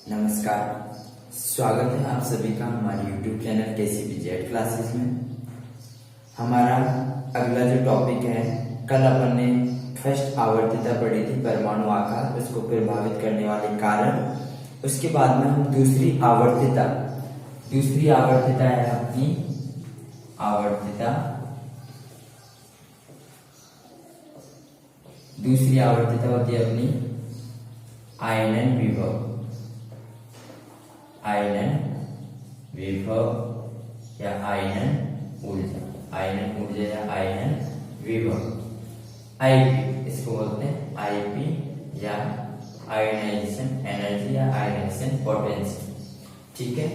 नमस्कार, स्वागत है आप सभी का हमारे YouTube चैनल KCPZ क्लासेस में। हमारा अगला जो टॉपिक है, कल अपन ने फर्स्ट आवर्तिता पढ़ी थी परमाणु आकार, उसको प्रभावित करने वाले कारण। उसके बाद में हम दूसरी आवर्तिता है अपनी आवर्तिता। दूसरी आवर्तिता होती है अपनी आयनन विभव या आयनन ऊर्जा या आयनन विभव, आईपी इसको बोलते हैं, आईपी या आयनाइजेशन एनर्जी या आयनाइजेशन पोटेंशियल। ठीक है,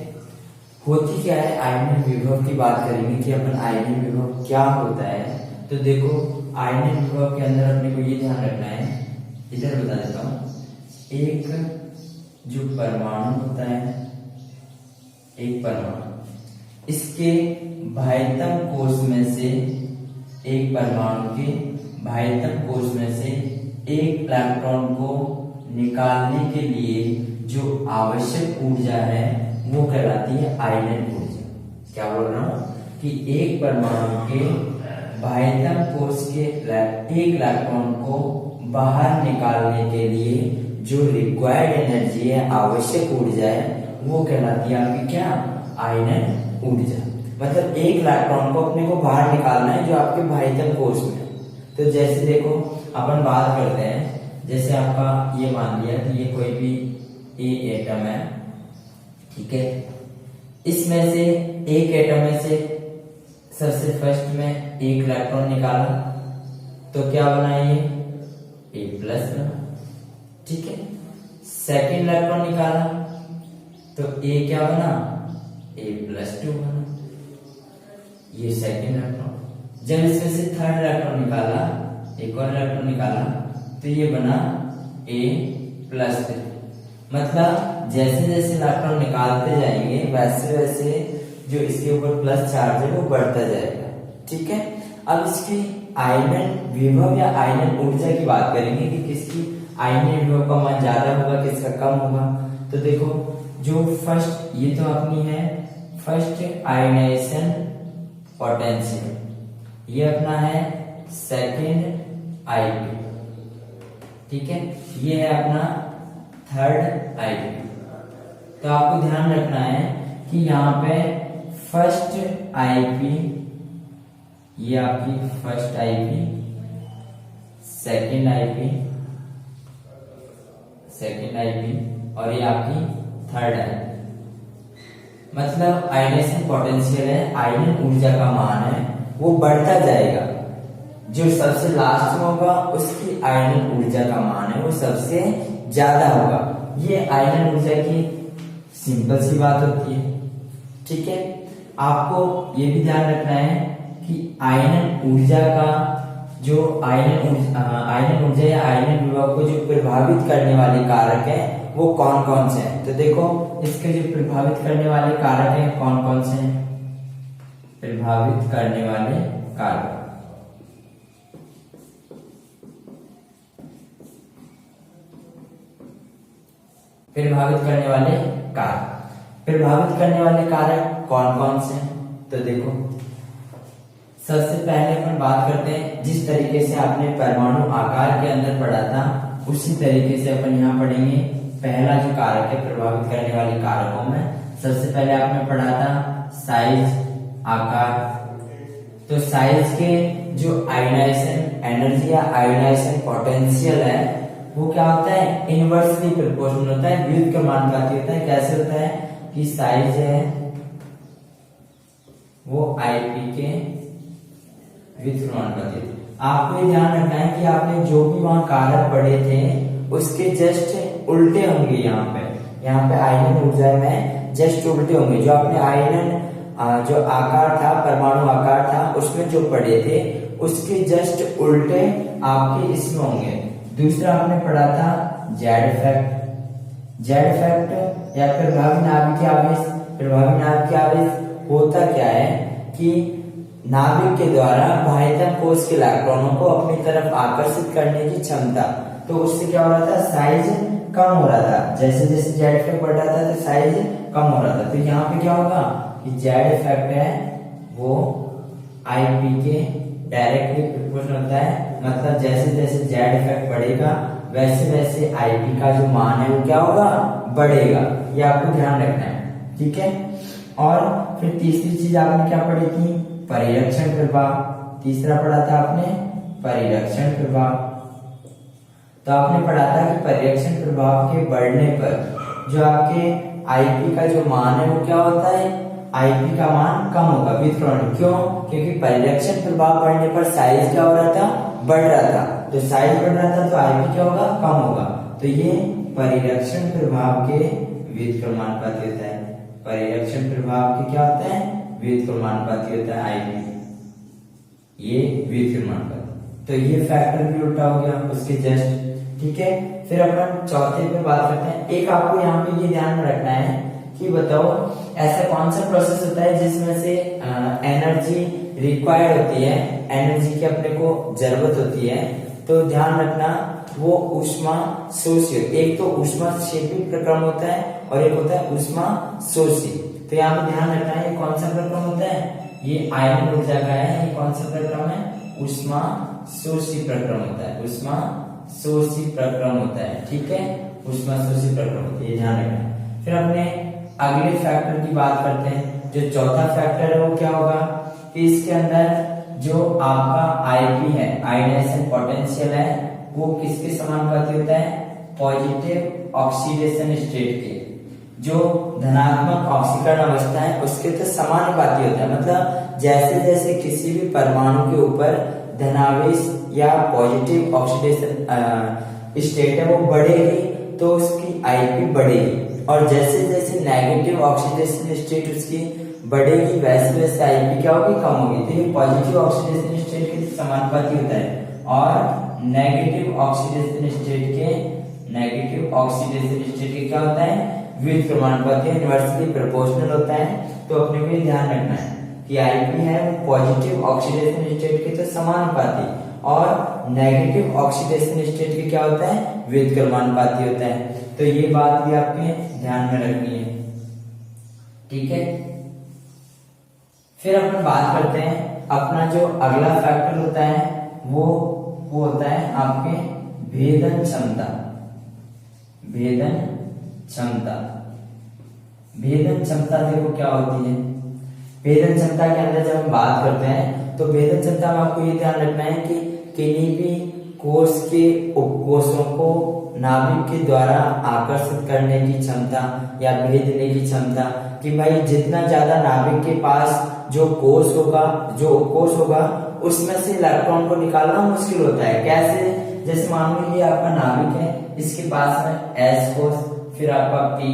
होती क्या है आयनन विभव की बात करेंगे कि अपन आयनन विभव क्या होता है। तो देखो, आयनन विभव के अंदर अपने को ये ध्यान रखना है, इधर बता देता हूं। एक जो परमाणु होता है, एक परमाणु, इसके बाह्यतम कोश में से, एक परमाणु के बाह्यतम कोश में से एक इलेक्ट्रॉन को निकालने के लिए जो आवश्यक ऊर्जा है वो कहलाती है आयनन ऊर्जा। क्या बोल रहा हूं कि एक परमाणु के बाह्यतम कोश के एक इलेक्ट्रॉन को बाहर निकालने के लिए जो रिक्वायर्ड एनर्जी है, आवश्यक ऊर्जा है, वो कहलाती है आपकी क्या, आयनन ऊर्जा। मतलब एक इलेक्ट्रॉन को अपने को बाहर निकालना है जो आपके बाह्यतम कोश में। तो जैसे देखो, अपन बात करते हैं, जैसे आपका ये मान लिया कि ये कोई भी ए एटम है, ठीक है, इसमें से एक एटम में से सबसे फर्स्ट में एक इलेक्ट्रॉन निकाला तो क्या बना, ये ए प्लस बना। ठीक है, सेकेंड इलेक्ट्रॉन निकाला तो ए क्या बना, ए प्लस 2 बना, ये सेकेंड इलेक्ट्रॉन। जब इसमें से थर्ड इलेक्ट्रॉन निकाला, एक और इलेक्ट्रॉन निकाला तो ये बना ए प्लस 3। मतलब जैसे जैसे इलेक्ट्रॉन निकालते जाएंगे वैसे वैसे जो इसके ऊपर प्लस चार्ज है वो बढ़ता जाएगा। ठीक है, अब इसकी आयनन विभव या आयनन ऊर्जा की बात करेंगे कि किसकी आयनन विभव का मान ज्यादा होगा, किसका कम होगा। तो देखो, जो फर्स्ट, ये तो अपनी है फर्स्ट आयनाइजेशन पोटेंशियल, ये अपना है सेकंड आईपी। ठीक है, ये है अपना थर्ड आईपी। तो आपको ध्यान रखना है कि यहाँ पे फर्स्ट आईपी, ये आपकी फर्स्ट आईपी, सेकंड आईपी और ये आपकी थर्ड आईपी। मतलब आयनाइजेशन पोटेंशियल है, आयनन ऊर्जा का मान है, वो बढ़ता जाएगा। जो सबसे लास्ट में होगा उसकी आयनन ऊर्जा का मान है वो सबसे ज्यादा होगा। ये आयनन ऊर्जा की सिंपल सी बात होती है। ठीक है, आपको ये भी ध्यान रखना है कि आयनन ऊर्जा का जो आयनन ऊर्जा या आयनन विभव को जो प्रभावित करने वाले कारक है वो कौन कौन से हैं। तो देखो, इसके जो प्रभावित करने वाले कारक हैं कौन कौन से हैं, प्रभावित करने वाले कारक, प्रभावित करने वाले कारक कौन कौन से हैं। तो देखो, सबसे पहले अपन बात करते हैं, जिस तरीके से आपने परमाणु आकार के अंदर पढ़ा था उसी तरीके से अपन यहाँ पढ़ेंगे। पहला जो कारक है प्रभावित करने वाले कारकों में, सबसे पहले आपने पढ़ा था साइज, आकार। तो साइज के जो आयनाइजेशन एनर्जी या आयनाइजेशन पोटेंशियल है वो क्या होता है, इनवर्सली प्रोपोर्शनल होता है, व्युत्क्रमानुपाती होता है। कैसे होता है कि साइज है वो आईपी के व्युत्क्रमानुपाती। आपको ये ध्यान रखना है कि आपने जो भी वहां कारक पढ़े थे उसके जस्ट उल्टे होंगे। यहाँ पे आयनन ऊर्जा में जस्ट उल्टे होंगे। जो आपने आयनन जो आकार था, परमाणु आकार था, उसमें जो पढ़े थे उसके जस्ट उल्टे आपके इसमें होंगे। दूसरा आपने पढ़ा था जेड इफेक्ट या प्रभावी नाभिकीय आवेश। प्रभावी नाभिकीय आवेश होता क्या है कि नाभिक के द्वारा बाह्यतम कोश के इलेक्ट्रॉनों को अपनी तरफ आकर्षित करने की क्षमता। तो उससे क्या हो रहा था, साइज कम हो रहा था, जैसे जैसे जेड इफेक्ट बढ़ रहा था तो साइज कम हो रहा था। तो यहाँ पे क्या होगा कि जेड इफेक्ट है वो आईपी के डायरेक्टली प्रोपोर्शनल होता है, मतलब जैसे जैसे जेड इफेक्ट बढ़ेगा वैसे वैसे आईपी का जो मान है वो क्या होगा, बढ़ेगा। ये आपको ध्यान रखना है, ठीक है। और फिर तीसरी चीज आपने क्या पढ़ी थी, परिरक्षण प्रभाव। तीसरा पढ़ा था आपने परिरक्षण प्रभाव। तो आपने पढ़ा था कि परिरक्षण प्रभाव के बढ़ने पर जो आपके आईपी का जो मान है वो क्या होता है, आईपी का मान कम होगा वितरण। क्यों, क्योंकि परिरक्षण प्रभाव बढ़ने पर साइज क्या हो रहा था, बढ़ रहा था। तो साइज बढ़ रहा था तो आईपी क्या होगा, कम होगा। तो ये परिरक्षण प्रभाव के व्युत्क्रमानुपाती होता है। परिरक्षण प्रभाव के क्या होता है, व्युत्क्रमानुपाती होता है आईपी, ये व्युत्क्रमानुपाती। तो ये फैक्टर भी उल्टा हो गया उसके जस्ट, ठीक है। फिर अपन चौथे पे बात करते हैं। एक आपको यहाँ पे ये ध्यान में रखना है कि बताओ ऐसा कौन सा प्रोसेस होता है जिसमें से एनर्जी रिक्वायर्ड होती है, एनर्जी की अपने को जरूरत होती है। तो ध्यान रखना वो ऊष्मा शोषी। एक तो ऊष्मा क्षेपी प्रक्रम होता है और एक होता है ऊष्मा शोषी। तो यहाँ पे ध्यान रखना है ये कौन सा प्रक्रम होता है, ये आयन ऊर्जा का है। ये कौन सा प्रक्रम है, ऊष्मा शोषी प्रक्रम होता है, ऊष्मा शोषी प्रक्रम होता है, ठीक है। ऊष्मा शोषी प्रक्रम होता है, ये ध्यान रखना। फिर अपने अगले फैक्टर की बात करते हैं। जो चौथा फैक्टर है वो क्या होगा कि इसके अंदर जो आपका आईपी है, आयोनाइजेशन पोटेंशियल है, वो किसके समानुपाती होता है, पॉजिटिव ऑक्सीडेशन स्टेट के। जो धनात्मक ऑक्सीकरण अवस्था है उसके तो समानुपाती होता है। मतलब जैसे जैसे किसी भी परमाणु के ऊपर धनावेश या पॉजिटिव ऑक्सीडेशन स्टेट है वो बढ़ेगी तो उसकी आईपी बढ़ेगी, और जैसे जैसे नेगेटिव ऑक्सीडेशन स्टेट उसकी बढ़ेगी वैसे वैसे आईपी क्या होगी, कम होगी। तो ये पॉजिटिव ऑक्सीडेशन स्टेट के समानुपाती होता है और नेगेटिव ऑक्सीडेशन स्टेट के क्या होता है, व्युत्क्रमानुपाती, इनवर्सली प्रोपोर्शनल होता है। तो अपने को ये ध्यान रखना है कि आईपी है वो पॉजिटिव ऑक्सीडेशन स्टेट के तो समानुपाती और नेगेटिव ऑक्सीडेशन स्टेट के क्या होता है, व्युत्क्रमानुपाती होता है। तो ये बात भी आपके ध्यान में रखनी है, ठीक है। फिर अपन बात करते हैं अपना जो अगला फैक्टर होता है वो होता है आपके भेदन क्षमता। भेदन क्षमता देखो क्या होती है। भेदन क्षमता के अंदर जब हम बात करते हैं तो भेदन क्षमता में आपको ये ध्यान रखना है कि किन्हीं भी कोष के उपकोषों को नाभिक के द्वारा आकर्षित करने की क्षमता या भेदने की क्षमता, कि भाई जितना ज्यादा नाभिक के पास जो कोष होगा, जो उपकोष होगा, उसमें से इलेक्ट्रॉन को निकालना मुश्किल होता है। कैसे, जैसे मान लो ये आपका नाभिक है, इसके पास में एस कोष, फिर आपका पी,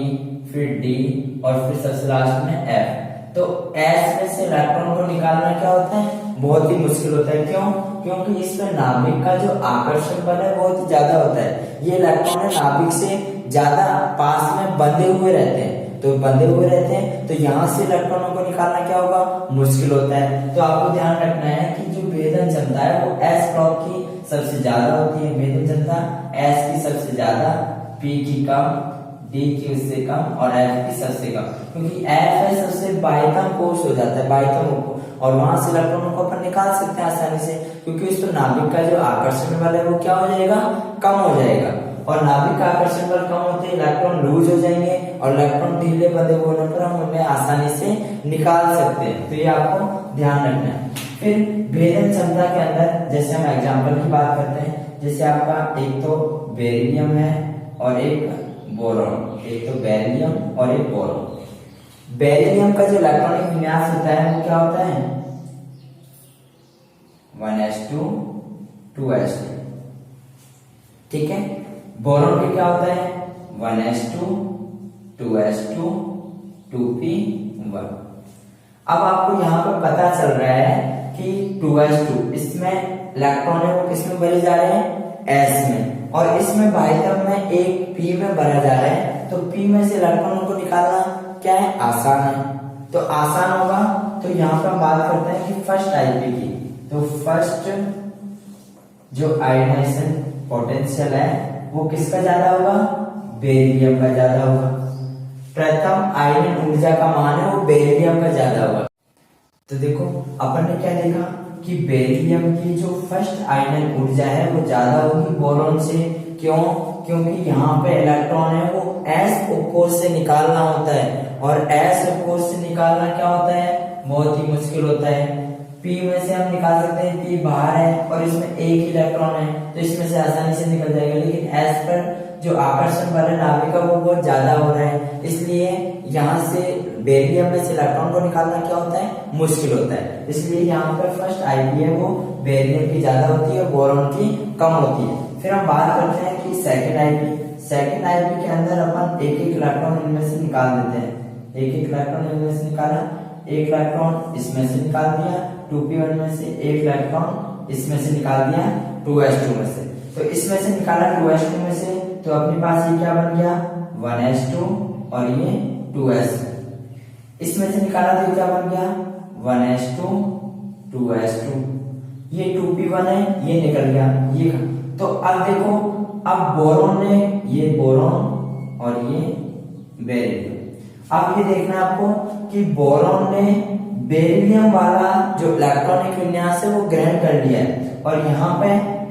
फिर डी और फिर सबसे लास्ट में एफ। तो एस में से इलेक्ट्रॉन को निकालना क्या होता है, बहुत ही मुश्किल होता है। क्यों, क्योंकि इसमें नाभिक का जो आकर्षण बल है बहुत ही ज्यादा होता है। ये इलेक्ट्रॉन नाभिक से ज्यादा पास में बंधे हुए रहते हैं, तो बंधे हुए रहते हैं तो यहाँ से इलेक्ट्रॉनों को निकालना क्या होगा, मुश्किल होता है। तो आपको ध्यान रखना है कि जो भेदन क्षमता है वो एस ब्लॉक की सबसे ज्यादा होती है, भेदन क्षमता एस की सबसे ज्यादा, पी की कम, डी की उससे कम और एफ की सबसे कम। क्योंकि एफ है सबसे बाह्यतम कोष हो जाता है, बाह्यतम, और वहां से इलेक्ट्रॉनों को अपन निकाल सकते हैं आसानी से, क्योंकि उस पर नाभिक का जो आकर्षण बल है वो क्या हो जाएगा, कम हो जाएगा। और नाभिक का आकर्षण बल कम होते ही इलेक्ट्रॉन लूज हो जाएंगे और इलेक्ट्रॉन ढीले बंधे होने पर हम उन्हें आसानी से निकाल सकते हैं। तो ये आपको ध्यान रखना है। फिर भेदन क्षमता के अंदर जैसे हम एग्जांपल की बात करते हैं, जैसे आपका एक तो बेरिलियम है और एक बोरॉन, एक तो बेरिलियम और एक बोरॉन। बेरिलियम का जो इलेक्ट्रॉनिक विन्यास होता है वो क्या होता है, 1s2 2s2, ठीक है। बोरॉन का क्या होता है, 1s2 2s2 2p1। अब आपको यहाँ पर पता चल रहा है कि 2s2 इसमें इलेक्ट्रॉन है वो किसमें भरे जा रहे हैं, s में, और इसमें बाह्यतम में एक p में भरा जा रहा है। तो p में से इलेक्ट्रॉनों को निकालना क्या है, आसान है। तो आसान होगा तो यहाँ पर हम बात करते हैं कि फर्स्ट आईपी की। तो फर्स्ट जो आयोनाइजेशन पोटेंशियल है वो किसका ज्यादा होगा, बेरिलियम का ज्यादा होगा। प्रथम आयनन ऊर्जा का मान है वो बेरिलियम का ज्यादा होगा। तो देखो अपन ने क्या देखा कि बेरिलियम की जो फर्स्ट आयनन ऊर्जा है वो ज्यादा होगी बोरॉन से। क्यों? क्योंकि यहाँ पे इलेक्ट्रॉन है वो s उपकोष से निकालना होता है, और s उपकोष से निकालना क्या होता है, बहुत ही मुश्किल होता है। p में से हम निकाल सकते हैं, p बाहर है और इसमें एक ही इलेक्ट्रॉन है तो इसमें से आसानी से निकल जाएगा, लेकिन s पर जो आकर्षण बल है नाभिक का वो बहुत ज्यादा हो रहा है, इसलिए यहाँ से बेरिलियम में से इलेक्ट्रॉन को निकालना क्या होता है, मुश्किल होता है। इसलिए यहाँ पे फर्स्ट आईपी है वो बेरिलियम की ज्यादा होती है, बोरॉन की कम होती है। फिर हम बात करते हैं कि सेकंड आईपी के अंदर अपन एक एक इलेक्ट्रॉन इनमें से निकाल देते हैं। एक एक इलेक्ट्रॉन इनमें से निकाला, एक इलेक्ट्रॉन इसमें से निकाल दिया 2p1 में से, एक इलेक्ट्रॉन इसमें से निकाल दिया 2s2 में से। तो इसमें से निकाला 2s2 में से, तो अपने पास ये क्या बन गया 1s2 और ये 2s2। इसमें से निकाला तो क्या बन गया 1s2 2s2। ये 2p1 है, ये निकल गया ये। तो अब देखो, अब बोरॉन ने, ये बोरॉन और ये बेरिलियम। अब ये देखना आपको कि बोरॉन ने बेरिलियम वाला जो इलेक्ट्रॉनिक विन्यास है वो ग्रहण कर लिया है, और यहाँ पे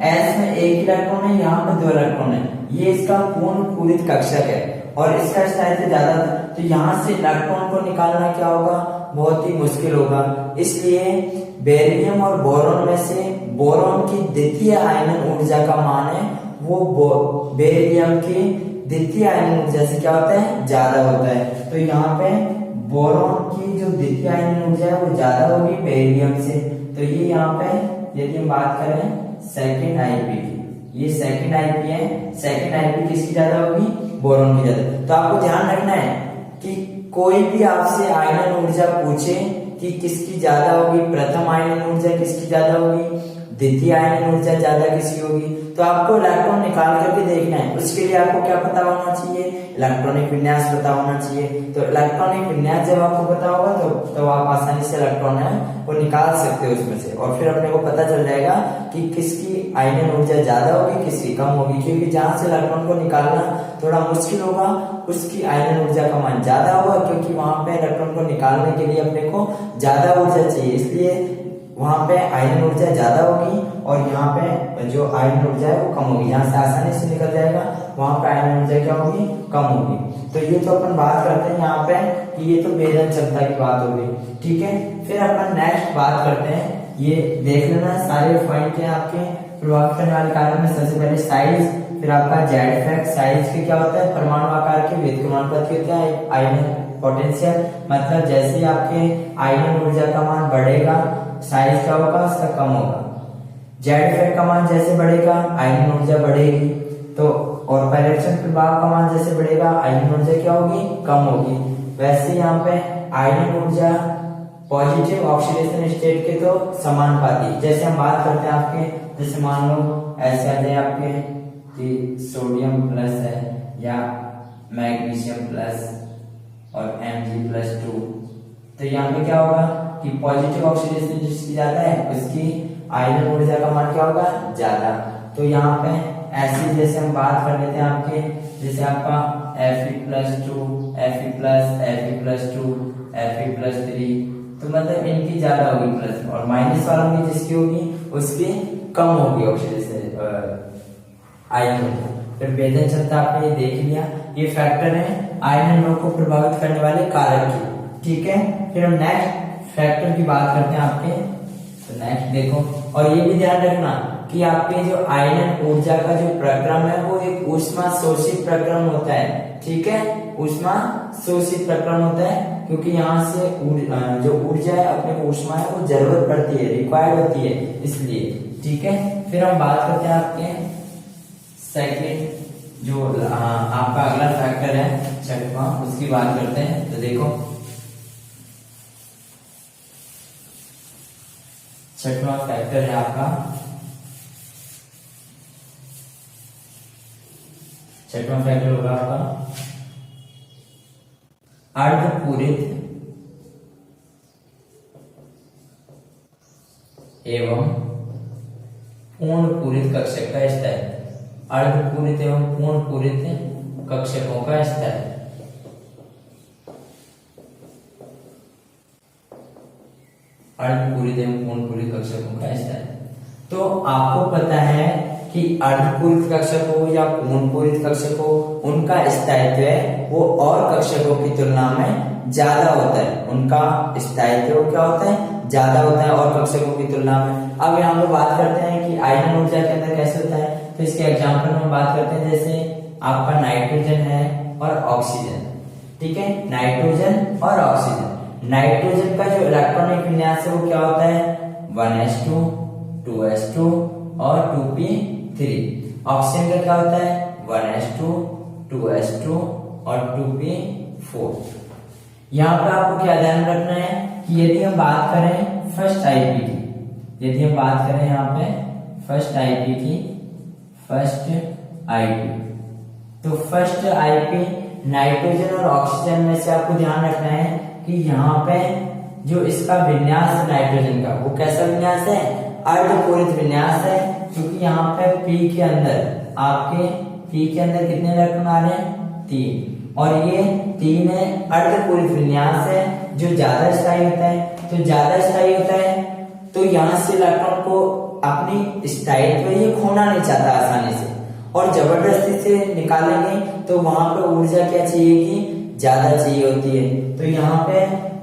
s में एक इलेक्ट्रॉन है, यहाँ पे 2 इलेक्ट्रॉन है। ये इसका पूर्ण पूरित कक्षक है और इसका स्थायित्व ज्यादा था, तो यहाँ से इलेक्ट्रॉन को निकालना क्या होगा, बहुत ही मुश्किल होगा। इसलिए बेरिलियम और बोरॉन में से बोरॉन की द्वितीय आयनन ऊर्जा का मान है वो बेरिलियम की द्वितीय आयनन ऊर्जा से क्या होता है, ज्यादा होता है। तो यहाँ पे बोरॉन की जो द्वितीय आयनन ऊर्जा है वो ज्यादा होगी बेरिलियम से। तो ये यहाँ पे यदि हम बात करें सेकंड आईपी की, ये सेकंड आईपी है, सेकंड आईपी किसकी ज्यादा होगी, बोरॉन की ज्यादा। तो आपको ध्यान रखना है कि कोई भी आपसे आयनन ऊर्जा पूछे कि किसकी ज्यादा होगी, प्रथम आयनन ऊर्जा किसकी ज्यादा होगी, द्वितीय आयनन ऊर्जा ज्यादा किसकी होगी, तो आपको इलेक्ट्रॉन निकाल करके देखना है। उसके लिए आपको क्या पता होना चाहिए, इलेक्ट्रॉनिक विन्यास पता होना चाहिए। तो इलेक्ट्रॉनिक विन्यास जब आपको पता होगा तो आप आसानी से इलेक्ट्रॉन है वो निकाल सकते हो उसमें से, और फिर अपने को पता चल जाएगा कि किसकी आयनन ऊर्जा ज्यादा होगी, किसकी कम होगी। क्योंकि जहां से इलेक्ट्रॉन को निकालना थोड़ा मुश्किल होगा उसकी आयनन ऊर्जा का मान ज्यादा होगा, क्योंकि वहां पे इलेक्ट्रॉन को निकालने के लिए अपने को ज्यादा ऊर्जा चाहिए, इसलिए वहां पे आयनन ऊर्जा ज्यादा होगी और यहाँ पे जो आयनन ऊर्जा है वो कम होगी। जहां से आसानी से निकल जाएगा वहां पे आयनन ऊर्जा क्या होगी, कम होगी। तो ये तो अपन बात करते हैं यहाँ पे कि ये तो भेदन क्षमता की बात होगी, ठीक है। फिर अपन नेक्स्ट बात करते हैं, ये देख लेना सारे पॉइंट है आपके प्रभावित करने वाले कार्य में। सबसे पहले साइज, फिर आपका जेड इफेक्ट। साइज के क्या होता है, परमाणु आकार के वेद समानुपाती होता है। आयनन पोटेंशियल, मतलब जैसे आपके आयनन ऊर्जा का मान बढ़ेगा साइज क्या होगा, उसका कम होगा। जेड इफेक्ट का मान जैसे बढ़ेगा आयनन ऊर्जा बढ़ेगी, तो और परीक्षण प्रभाव का मान जैसे बढ़ेगा आयनन ऊर्जा क्या होगी, कम होगी। वैसे यहाँ पे आयनन ऊर्जा पॉजिटिव ऑक्सीडेशन स्टेट के तो समानुपाती। जैसे हम बात करते हैं आपके, जैसे मान लो ऐसे आ जाए आपके कि सोडियम प्लस है या मैग्नीशियम प्लस और Mg+2, तो यहाँ पे क्या होगा कि पॉजिटिव ऑक्सीडेशन जिसकी ज्यादा है उसकी आयनन ऊर्जा का मान क्या होगा, ज्यादा। तो यहाँ पे ऐसे जैसे हम बात कर लेते हैं आपके, जैसे आपका Fe+2 Fe+2 Fe+3, तो मतलब इनकी ज्यादा होगी प्लस, और माइनस वालों की जिसकी होगी उसकी कम होगी ऑक्सीडेशन आयनन। फिर भेदन क्षमता आपने ये देख लिया, ये फैक्टर है आयनन को प्रभावित करने वाले कारक की, ठीक है। फिर हम नेक्स्ट फैक्टर की बात करते हैं आपके। तो नेक्स्ट देखो, और ये भी ध्यान रखना कि आपके जो आयनन ऊर्जा का जो प्रक्रम है वो एक ऊष्मा शोषित प्रक्रम होता है, ठीक है। ऊष्मा शोषित प्रक्रम होता है क्योंकि यहाँ से जो ऊर्जा है अपने को ऊष्मा है वो जरूरत पड़ती है, रिक्वायर्ड होती है, इसलिए, ठीक है। फिर हम बात करते हैं आपके सेकंड जो आपका अगला फैक्टर है छठवां, उसकी बात करते हैं। तो देखो छठवां फैक्टर है आपका, छठवां फैक्टर होगा आपका अर्धपूरित एवं पूर्ण पूरित कक्षक का स्थायित्व। अर्धपूरित एवं पूर्ण पूरित कक्षकों का स्तर, अर्धपूरित एवं पूर्णपूरित कक्षकों का स्तर। तो आपको पता है कि अर्धपूरित कक्षकों या पूर्णपूरित कक्षकों, उनका स्थायित्व है वो और कक्षकों की तुलना में ज्यादा होता है, उनका स्थायित्व क्या होता है, ज्यादा होता है और कक्षकों की तुलना में। अब यहाँ पे बात करते हैं कि आयनन ऊर्जा के अंदर कैसे होता है, तो इसके एग्जाम्पल में बात करते हैं। जैसे आपका नाइट्रोजन है और ऑक्सीजन, ठीक है, नाइट्रोजन और ऑक्सीजन। नाइट्रोजन का जो इलेक्ट्रॉनिक विन्यास है वो क्या होता है, 1s2 2s2 और 2p3। ऑक्सीजन का क्या होता है, 1s2 2s2 और 2p4। यहाँ पे आपको क्या ध्यान रखना है कि यदि हम बात करें फर्स्ट आईपी की, यदि हम बात करें यहाँ पे फर्स्ट आईपी की, फर्स्ट आईपी, तो फर्स्ट आईपी नाइट्रोजन और ऑक्सीजन में से आपको ध्यान रखना है कि यहाँ पे जो इसका विन्यास है नाइट्रोजन का, वो कैसा विन्यास है, अर्धपूरित विन्यास है, क्योंकि यहाँ पे पी के अंदर आपके पी के अंदर कितने इलेक्ट्रॉन आ रहे हैं, 3, और ये 3 है, अर्धपूरित विन्यास है जो ज्यादा स्थायी होता है। तो ज्यादा स्थायी होता है तो यहाँ से इलेक्ट्रॉन को अपनी स्थायित्व ये खोना नहीं चाहता आसानी से, और जबरदस्ती से निकालेंगे तो वहां पे ऊर्जा क्या चाहिए कि ज्यादा चाहिए होती है। तो यहाँ पे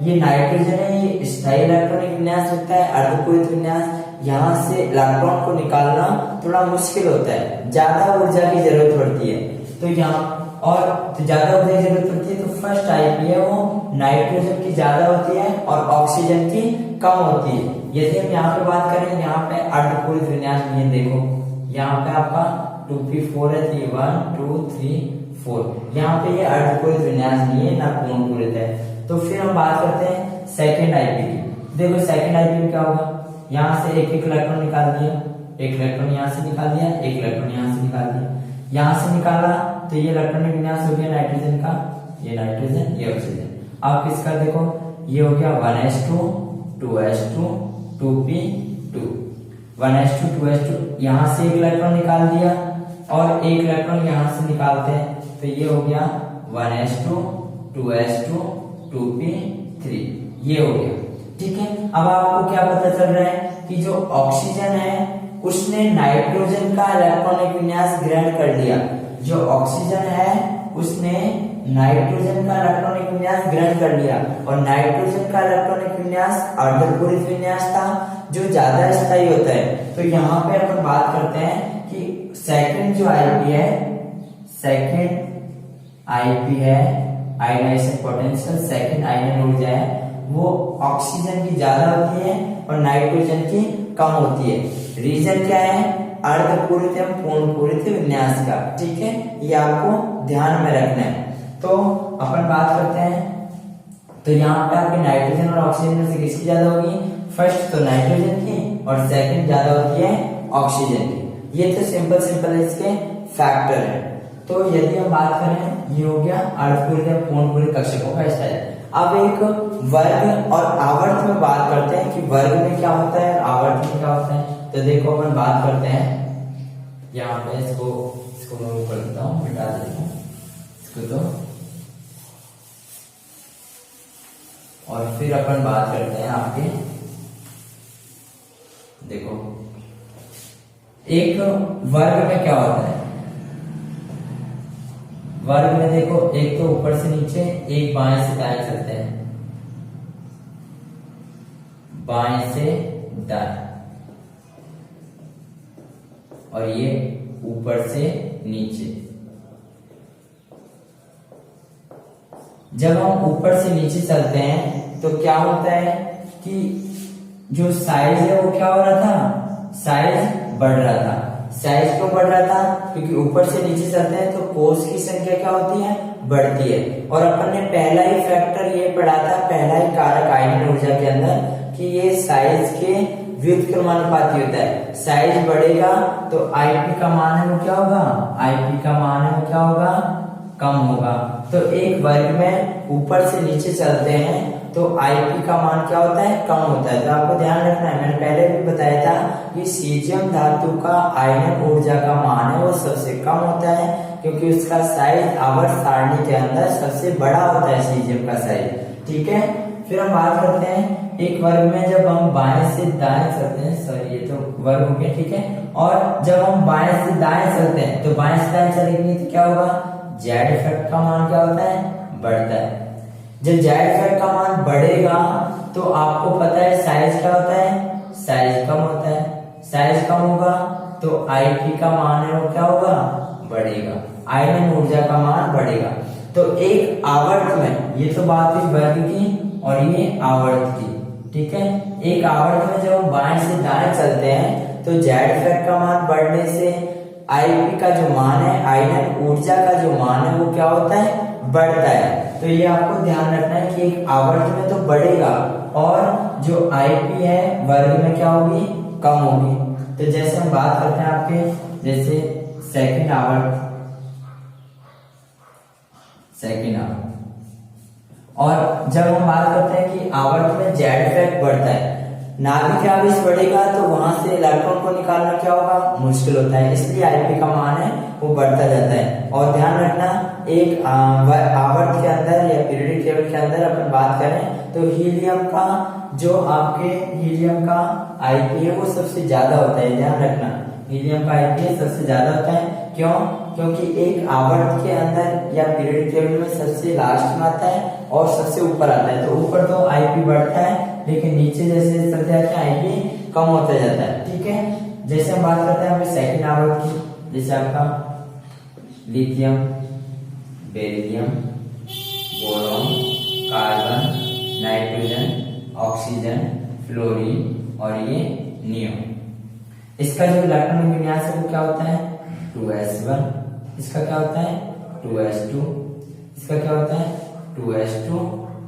ये नाइट्रोजन है, ये स्थायी इलेक्ट्रॉनिक विन्यास होता है, अर्धपूरित विन्यास। यहाँ से इलेक्ट्रॉन को निकालना थोड़ा मुश्किल होता है, ज्यादा ऊर्जा की जरूरत पड़ती है। तो यहाँ और तो ज्यादा ऊर्जा की जरूरत पड़ती है, तो फर्स्ट आईपी है वो नाइट्रोजन की ज्यादा होती है और ऑक्सीजन की कम होती है। यदि हम यहाँ पे बात करें, यहाँ पे अर्धपूरित विन्यास नहीं है, देखो यहाँ पे आपका 2p4 है, 1 2 3 4, यहाँ पे ये अर्धपूरित विन्यास नहीं है, ना पूर्णपूरित है। तो फिर हम बात करते हैं सेकेंड आईपी की। देखो सेकेंड आईपी में क्या होगा, यहाँ से एक एक इलेक्ट्रॉन निकाल दिया, एक इलेक्ट्रॉन यहाँ से निकाल दिया, एक इलेक्ट्रॉन यहाँ से निकाल दिया, यहाँ से निकाला तो ये इलेक्ट्रॉनिक विन्यास हो गया नाइट्रोजन का, ये नाइट्रोजन ये ऑक्सीजन। अब किसका देखो, ये हो गया 1s2 2s2 2p2, 1s2 2s2, यहाँ से एक इलेक्ट्रॉन निकाल दिया और एक इलेक्ट्रॉन यहाँ से निकालते हैं, तो ये हो गया 1s2 2s2 2p3, ये हो गया, ठीक है। अब आपको क्या पता चल रहा है कि जो ऑक्सीजन है उसने नाइट्रोजन का इलेक्ट्रॉनिक विन्यास ग्रहण कर लिया, जो ऑक्सीजन है उसने नाइट्रोजन का इलेक्ट्रॉनिक विन्यास ग्रहण कर लिया, और नाइट्रोजन का इलेक्ट्रॉनिक विन्यास अर्धपूरित विन्यास था जो ज्यादा स्थायी होता है। तो यहाँ पे अपन बात करते हैं कि सेकंड जो आईपी है, सेकंड आईपी है आयनाइजेशन पोटेंशियल, सेकंड आयनन ऊर्जा है वो ऑक्सीजन की ज्यादा होती है और नाइट्रोजन की कम होती है। रीजन क्या है, अर्धपूरित एवं पूर्णपूरित विन्यास का, ठीक है, ये आपको ध्यान में रखना है। तो अपन बात करते हैं, तो यहाँ पे आपके नाइट्रोजन और ऑक्सीजन में से किसकी ज्यादा होगी, फर्स्ट तो नाइट्रोजन की और सेकंड ज्यादा होती है ऑक्सीजन की। ये तो सिंपल इसके फैक्टर है। तो यदि हम बात करें, ये हो गया अर्धपूरित एवं पूर्णपूरित कक्षकों का स्तर। अब एक वर्ग और आवर्त में बात करते हैं कि वर्ग में क्या होता है और आवर्त में क्या होता है। तो देखो अपन बात करते हैं, यहाँ पे इसको मैं ऊपर देता हूँ, मिटा देता हूँ इसको तो, और फिर अपन बात करते हैं आपके, देखो एक वर्ग में क्या होता है, वर्ग में देखो एक तो ऊपर से नीचे, एक बाएं से दाएं चलते हैं, बाएं से दाएं, और ये ऊपर से नीचे। जब हम ऊपर से नीचे चलते हैं तो क्या होता है कि जो साइज है वो क्या हो रहा था, साइज बढ़ रहा था। साइज क्यों बढ़ रहा था, क्योंकि ऊपर से नीचे चलते हैं तो कोष की संख्या क्या होती है, बढ़ती है। और अपन ने पहला ही फैक्टर ये पढ़ा था, पहला ही कारक आयनन ऊर्जा के अंदर, कि ये साइज के व्युत्क्रमानुपाती होता है। साइज बढ़ेगा तो आईपी का मान है वो क्या होगा, आईपी का मान है वो क्या होगा, कम होगा। तो एक वर्ग में ऊपर से नीचे चलते हैं तो Ip का मान क्या होता है, कम होता है। तो आपको ध्यान रखना है, मैंने पहले भी बताया था कि सीजियम धातु का आयनन ऊर्जा का मान है वो सबसे कम होता है, क्योंकि उसका साइज आवर्त सारणी के अंदर सबसे बड़ा होता है सीजियम का साइज। ठीक है, फिर हम बात करते हैं एक वर्ग में जब हम बाएं से दाएं चलते हैं, सॉरी ये तो वर्ग हो गया। ठीक है, और जब हम बाएं से दाएं चलते हैं तो बाएं से दाएं चलेंगे तो क्या होगा, जेड इफेक्ट का मान क्या होता है, बढ़ता है। जब जेड इफेक्ट का मान बढ़ेगा तो आपको पता है साइज क्या होता है, साइज कम होता है। साइज कम होगा तो Ip का मान है वो क्या होगा, बढ़ेगा, आयनन ऊर्जा का मान बढ़ेगा। तो एक आवर्त में, ये तो बात हुई वर्ग की और ये आवर्त की। ठीक है, एक आवर्त में जब हम बाएं से दाएं चलते हैं तो जेड इफेक्ट का मान बढ़ने से Ip का जो मान है, आयनन ऊर्जा का जो मान है वो क्या होता है, बढ़ता है। तो ये आपको ध्यान रखना है कि एक आवर्त में तो बढ़ेगा और जो Ip है वर्ग में क्या होगी, कम होगी। तो जैसे हम बात करते हैं आपके, जैसे सेकंड आवर्त, और जब हम बात करते हैं कि आवर्त में जेड इफेक्ट बढ़ता है, नाभिक आवेश बढ़ेगा तो वहां से इलेक्ट्रॉन को निकालना क्या होगा, मुश्किल होता है, इसलिए Ip का मान है वो बढ़ता जाता है। और ध्यान रखना, एक आवर्त के अंदर या पीरियडिक टेबल के अंदर अपन बात करें तो हीलियम का जो आपके हीलियम का Ip है वो सबसे ज्यादा होता है। ध्यान रखना, हीलियम का Ip सबसे ज्यादा होता है। क्यों, क्योंकि एक आवर्त के अंदर या पीरियडिक टेबल में सबसे लास्ट में आता है और सबसे ऊपर आता है। तो ऊपर तो Ip बढ़ता है, लेकिन नीचे जैसे चलते जाते हैं Ip कम होता जाता है। ठीक है, जैसे हम बात करते हैं अपने सेकंड आवर्त की, जैसे आपका lithium, beryllium, boron, carbon, nitrogen, oxygen, fluorine और ये नियोन। इसका जो इलेक्ट्रॉनिक विन्यास है वो क्या होता है, 2s1। इसका क्या होता है, 2s2। इसका क्या होता है, 2s2,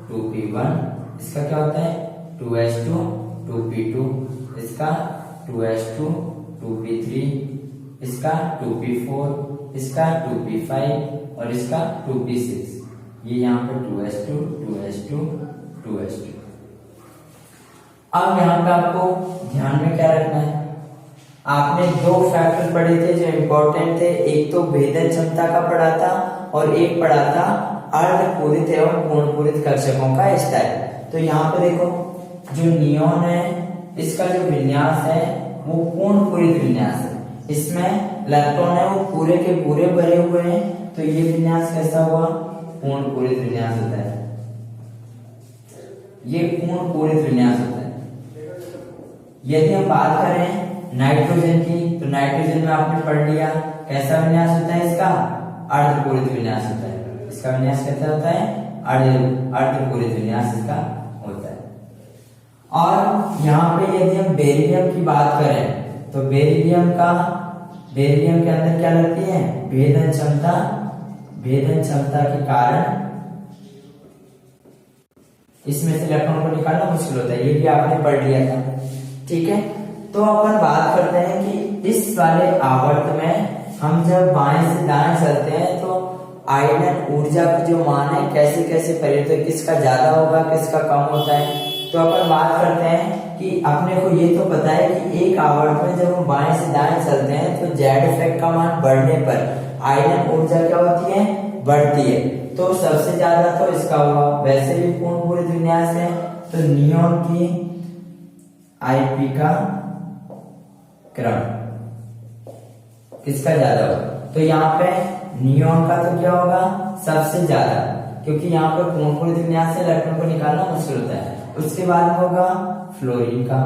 2p1। इसका क्या होता है, 2s2, 2p2। इसका 2s2, 2p3। इसका 2p4। इसका 2p5 और इसका 2p6। ये यहाँ पे 2s2, 2s2, 2s2। अब यहाँ पे आपको ध्यान में क्या रखना है, आपने दो फैक्टर पढ़े थे जो इम्पोर्टेंट थे, एक तो भेदन क्षमता का पढ़ा था और एक पढ़ा था अर्धपूरित एवं पूर्णपूरित कर्षकों का स्टाइल। तो यहाँ पे देखो, जो नियोन है इसका जो विन्यास है वो पूर्णपूरित विन्यास है। इसमें इलेक्ट्रॉन है वो पूरे के पूरे भरे हुए हैं, तो ये विन्यास कैसा हुआ, पूर्णपूरित विन्यास होता है। ये पूर्णपूरित विन्यास होता है। यदि हम बात करें नाइट्रोजन की, तो नाइट्रोजन में आपने पढ़ लिया कैसा विन्यास होता है, इसका अर्धपूरित विन्यास होता है। इसका विन्यास कैसा होता है, अर्धपूरित विन्यास इसका होता है। और यहाँ पे यदि हम बेरिलियम की बात करें तो बेरिलियम के अंदर क्या लगती है, भेदन क्षमता। भेदन क्षमता के कारण इसमें से इलेक्ट्रॉन को निकालना मुश्किल होता है, ये भी आपने पढ़ लिया था। ठीक है, तो अपन बात करते हैं कि इस वाले आवर्त में हम जब बाएं से दाएं चलते हैं तो आयनन ऊर्जा की जो मान है कैसे कैसे परिवर्तन, किसका ज्यादा होगा किसका कम होता है। तो अपन बात करते हैं कि अपने को ये तो पता है कि एक आवर्त में जब हम बाएं से दाएं चलते हैं तो जेड इफेक्ट का मान बढ़ने पर आयनन ऊर्जा क्या होती है, बढ़ती है। तो सबसे ज्यादा तो इसका होगा, वैसे भी पूर्णपूरित विन्यास है तो नियोन की Ip का क्रम किसका ज्यादा होगा, तो यहाँ पे नियोन का तो क्या होगा, सबसे ज्यादा, क्योंकि यहाँ पे पूर्णपूरित विन्यास से इलेक्ट्रॉन को निकालना मुश्किल होता है। उसके बाद होगा फ्लोरीन का।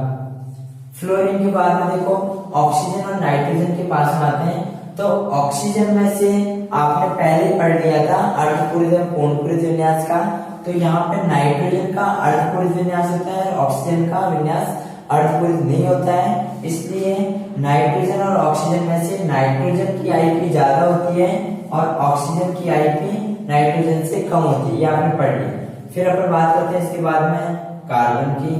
फ्लोरीन के बाद में देखो ऑक्सीजन और नाइट्रोजन के पास में आते हैं। तो ऑक्सीजन में से आपने पहले पढ़ लिया था अर्धपूरित और पूर्णपूरित विन्यास का, तो यहाँ पे नाइट्रोजन का अर्धपूरित विन्यास होता है, ऑक्सीजन का विन्यास अर्धपूरित नहीं होता है। इसलिए नाइट्रोजन और ऑक्सीजन में से नाइट्रोजन की Ip ज्यादा होती है और ऑक्सीजन की Ip नाइट्रोजन से कम होती है, ये आपने पढ़ लिया। फिर अपन बात करते हैं इसके बाद में कार्बन की।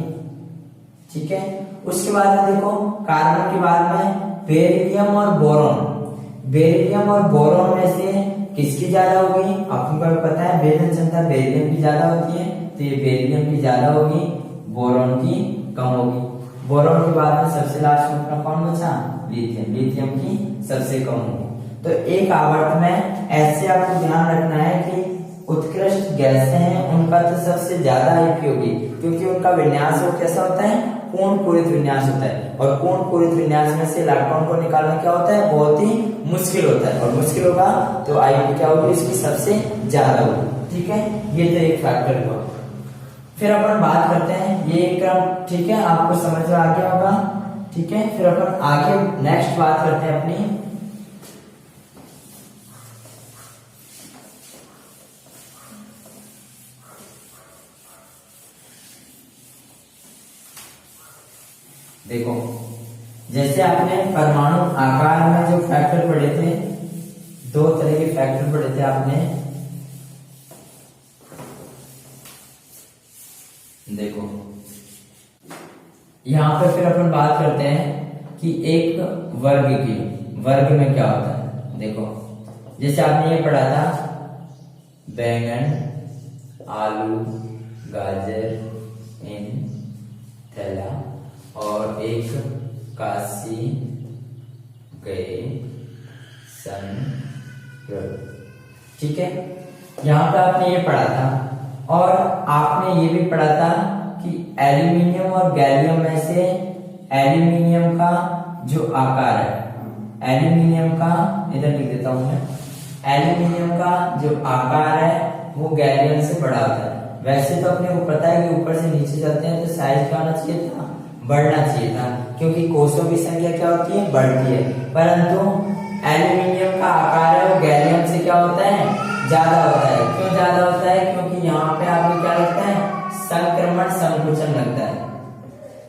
ठीक है, उसके बाद में देखो कार्बन के बाद में बेरिलियम और बोरॉन। बेरिलियम और बोरॉन में से किसकी ज्यादा होगी, आपको पता है भेदन क्षमता बेरिलियम की ज्यादा होती है, तो ये बेरिलियम की ज्यादा होगी, बोरॉन की कम होगी। बोरॉन के बाद में सबसे लास्ट में अपना कौन बचा, लिथियम, लिथियम की सबसे कम होगी। तो एक आवर्त में ऐसे आपको ध्यान रखना है कि उत्कृष्ट गैसें हैं उनका तो सबसे ज्यादा आईपी होगी, क्योंकि उनका विन्यास वो कैसा होता है, पूर्ण पूरित विन्यास होता है, और पूर्ण पूरित विन्यास में से इलेक्ट्रॉन को निकालना क्या होता है, बहुत ही मुश्किल होता है, और मुश्किल होगा तो आईपी क्या होगी, इसकी सबसे ज्यादा होगी। ठीक है, ये तो एक फैक्टर हुआ। फिर अपन बात करते हैं ये क्रम, ठीक है, आपको समझ में आ गया होगा। ठीक है, फिर अपन आगे नेक्स्ट बात करते हैं अपनी, देखो जैसे आपने परमाणु आकार में जो फैक्टर पढ़े थे, दो तरह के फैक्टर पढ़े थे आपने। देखो यहां पे फिर अपन बात करते हैं कि एक वर्ग की, वर्ग में क्या होता है। देखो जैसे आपने ये पढ़ा था, बैंगन, आलू, गाजर इन थैला, और एक काशी गए सन। ठीक है, यहां पे आपने ये पढ़ा था, और आपने ये भी पढ़ा था कि एल्यूमिनियम और गैलियम में से एल्यूमिनियम का जो आकार है, एल्यूमिनियम का, इधर लिख देता हूं मैं, एल्यूमिनियम का जो आकार है वो गैलियम से बड़ा होता है। वैसे तो अपने को पता है कि ऊपर से नीचे चलते हैं तो साइज क्या होना चाहिए था, बढ़ना चाहिए था, क्योंकि कोषों की संख्या क्या होती है, बढ़ती है, परंतु एल्यूमिनियम का आकार है वो गैलियम से क्या होता है, ज्यादा होता है। क्यों ज्यादा होता है, क्योंकि यहाँ पे आपको क्या लगता है, संक्रमण संकुचन लगता है,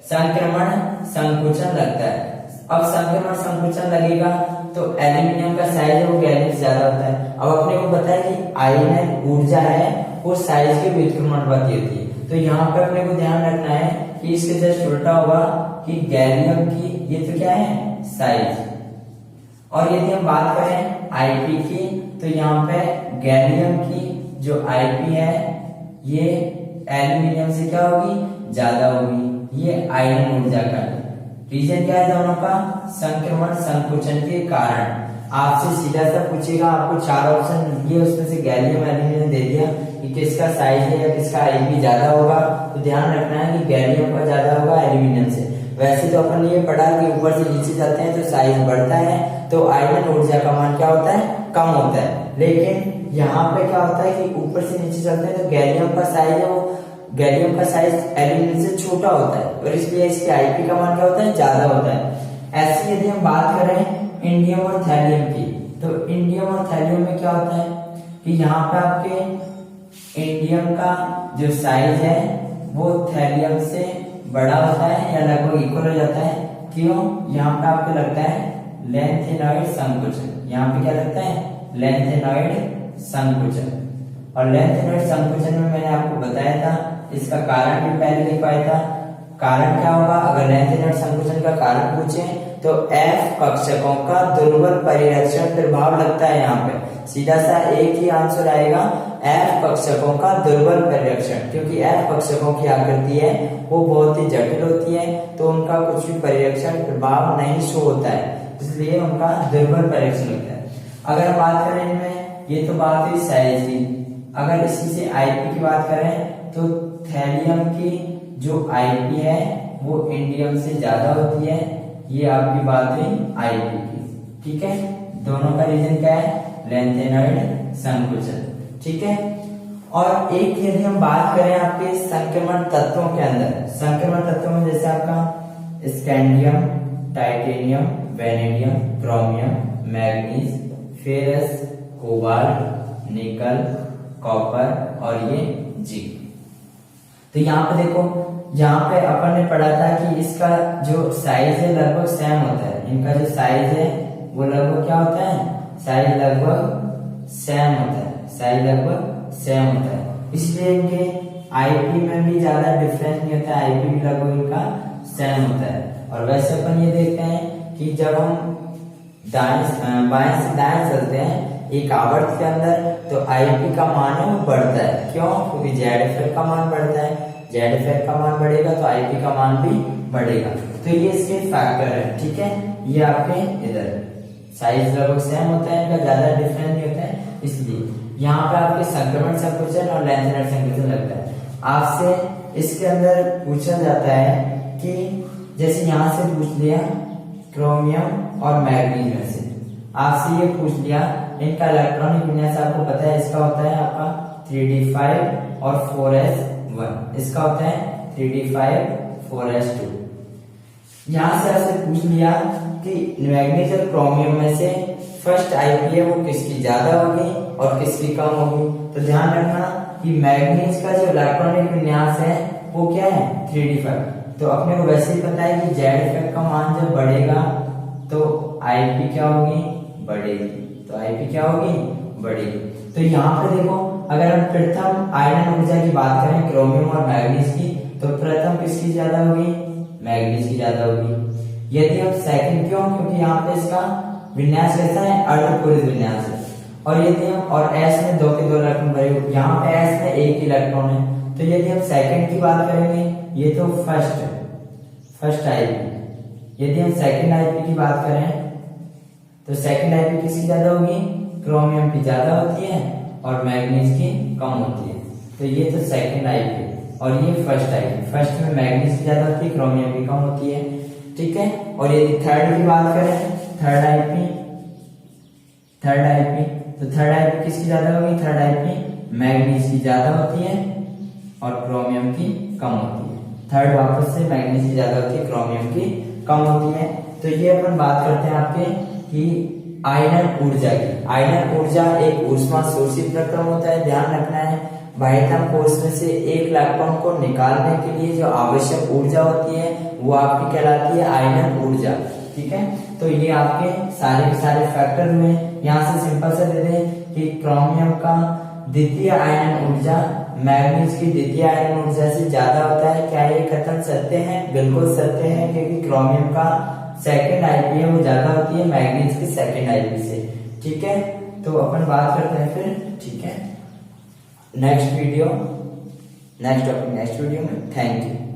संक्रमण संकुचन लगता है। अब संक्रमण संकुचन लगेगा तो एल्यूमिनियम का साइज है वो गैलियम से ज्यादा होता है। अब अपने को पता है कि आयन ऊर्जा है वो साइज के व्युत्क्रमणवादी होती है, तो यहाँ पे अपने को ध्यान रखना है कि इसके जस्ट उल्टा होगा कि गैलियम की ये तो क्या है, साइज, और यदि हम बात करें आईपी की तो यहाँ पे गैलियम की जो आईपी है ये एल्यूमिनियम से क्या होगी, ज्यादा होगी। ये आयन ऊर्जा का रीजन क्या है, दोनों का संक्रमण संकुचन के कारण। आपसे सीधा सा पूछेगा, आपको चार ऑप्शन दिए, उसमें से गैलियम एल्यूमिनियम दे दिया कि किसका साइज है या किसका आईपी ज्यादा होगा, तो ध्यान रखना है कि गैलियम का ज्यादा होगा एल्यूमिनियम से। वैसे तो अपन ये पढ़ा कि ऊपर से नीचे जाते हैं तो साइज बढ़ता है, तो आयन ऊर्जा का मान क्या होता है, कम होता है। लेकिन यहाँ पे क्या होता है कि ऊपर से नीचे चलते हैं तो गैलियम का साइज है वो, गैलियम का साइज एल्यूमिनियम से छोटा होता है, और इसलिए इसके आईपी का मान क्या होता है, ज्यादा होता है। ऐसे यदि हम बात करें इंडियम और थैलियम की, तो इंडियम और थैलियम में क्या होता है कि यहाँ पे आपके इंडियम का जो साइज है वो थैलियम से बड़ा होता है या लगभग इक्वल हो जाता है। क्यों, यहाँ पे आपको लगता है लेंथेनॉइड संकुचन, यहाँ पे क्या लगता है, लेंथेनॉइड संकुचन। और लेंथेनॉइड संकुचन में मैंने आपको बताया था, इसका कारण भी पहले लिखवाया था। कारण क्या होगा, अगर लेंथेनॉइड संकुचन का कारण पूछे तो एफ कक्षकों का दुर्बल परिरक्षण प्रभाव लगता है। यहाँ पे सीधा सा एक ही आंसर आएगा, एफ कक्षकों का दुर्बल परिरक्षण, क्योंकि एफ कक्षकों की आकृति है वो बहुत ही जटिल होती है, तो उनका कुछ भी परिरक्षण प्रभाव नहीं शो होता है, इसलिए उनका दुर्बल परिरक्षण होता है। अगर हम बात करें इनमें, ये तो बात हुई साइज की, अगर इसी से आईपी की बात करें तो थैलियम की जो आईपी है वो इंडियम से ज्यादा होती है। ये आपकी बात हुई आईपी की, ठीक है। दोनों का रीजन क्या है, लेंथेनॉइड संकुचन, ठीक है। और एक यदि हम बात करें आपके संक्रमण तत्वों के अंदर, संक्रमण तत्वों में जैसे आपका scandium, titanium, vanadium, chromium, manganese, ferrous, cobalt, निकल, कॉपर और ये जिंक। तो यहाँ पे देखो, यहाँ पे अपन ने पढ़ा था कि इसका जो साइज है लगभग सेम होता है, इनका जो साइज है वो लगभग क्या होता है, साइज लगभग सेम होता है, साइज लगभग सेम होता है, इसलिए इनके आईपी में भी ज्यादा डिफरेंस नहीं होता है, आईपी भी लगभग इनका सेम होता है। और वैसे अपन ये देखते हैं कि जब हम बाएं से दाएं चलते हैं एक आवर्त के अंदर तो आईपी का मान है वो बढ़ता है। क्यों, क्योंकि क्योंकि जेड का मान बढ़ता है, जेड का मान बढ़ेगा तो आईपी का मान भी बढ़ेगा। तो ये इसके फैक्टर है, ठीक है। ये आपके इधर साइज लगभग सेम होता है, इनका ज्यादा डिफरेंस नहीं होता है, इसलिए यहाँ पे आपके संक्रमण संकुचन और लेंथेनर संकुचन लगता है। आपसे इसके अंदर पूछा जाता है कि जैसे यहाँ से पूछ लिया क्रोमियम और मैग्नीज में से, आपसे ये पूछ लिया इनका इलेक्ट्रॉनिक विन्यास आपको पता है, इसका होता है आपका 3d5 और 4s1, इसका होता है 3d5 4s2। यहाँ से आपसे पूछ लिया कि मैग्नीज और क्रोमियम में से फर्स्ट आईपी है वो किसकी ज्यादा होगी और किसकी कम होगी। तो ध्यान रखना कि मैग्नीज का जो इलेक्ट्रॉनिक विन्यास है वो क्या है 3d5। तो अपने को वैसे ही पता है कि जेड इफेक्ट का मान जब बढ़ेगा तो आईपी क्या होगी, बढ़ेगी। तो आईपी क्या होगी, बढ़ेगी। तो यहाँ पे देखो अगर हम प्रथम आयरन ऊर्जा की बात करें क्रोमियम और मैग्नीज की, तो प्रथम किसकी ज्यादा होगी, मैग्नीज की ज्यादा होगी। यदि हम सेकंड, क्यों, क्योंकि यहाँ पे इसका विन्यास कैसा है, अर्धपूरित विन्यास है। और यदि हम और एस में 2 के 2 इलेक्ट्रॉन भरे, यहाँ पे एस में 1 इलेक्ट्रॉन है। तो यदि हम सेकंड की बात करेंगे, ये तो फर्स्ट आईपी, यदि हम सेकंड आईपी की बात करें तो सेकंड आईपी किसकी ज्यादा होगी, क्रोमियम की ज्यादा होती है और मैग्नीज की कम होती है। तो ये तो सेकंड आईपी और ये फर्स्ट आईपी, फर्स्ट में मैग्नीज की ज्यादा होती है, क्रोमियम की कम होती है, ठीक है। और यदि थर्ड की बात करें, थर्ड आईपी, तो थर्ड आईपी किसकी ज्यादा होगी, थर्ड आईपी मैग्नीज की ज्यादा होती है और क्रोमियम की कम होती है। थर्ड वापस से मैग्नीज की ज्यादा होती है, क्रोमियम की कम होती है। तो ये अपन बात करते हैं आपके कि आयनन ऊर्जा की। आयनन ऊर्जा एक ऊष्मा शोषित प्रक्रम होता है, ध्यान रखना है। बाह्यतम कोश में से एक इलेक्ट्रॉन को निकालने के लिए जो आवश्यक ऊर्जा होती है वो आपकी कहलाती है आयनन ऊर्जा, ठीक है। तो ये आपके सारे के सारे फैक्टर हुए। यहाँ से सिंपल से दे दें कि क्रोमियम का द्वितीय आयनन ऊर्जा मैग्नीज की द्वितीय आयनन ऊर्जा से ज्यादा होता है। क्या ये कथन सत्य है? बिल्कुल सत्य है, क्योंकि क्रोमियम का सेकंड आईपी है वो ज्यादा होती है मैग्नीज की सेकंड आईपी से, ठीक है। तो अपन बात करते हैं फिर, ठीक है, नेक्स्ट टॉपिक नेक्स्ट वीडियो में। Thank you.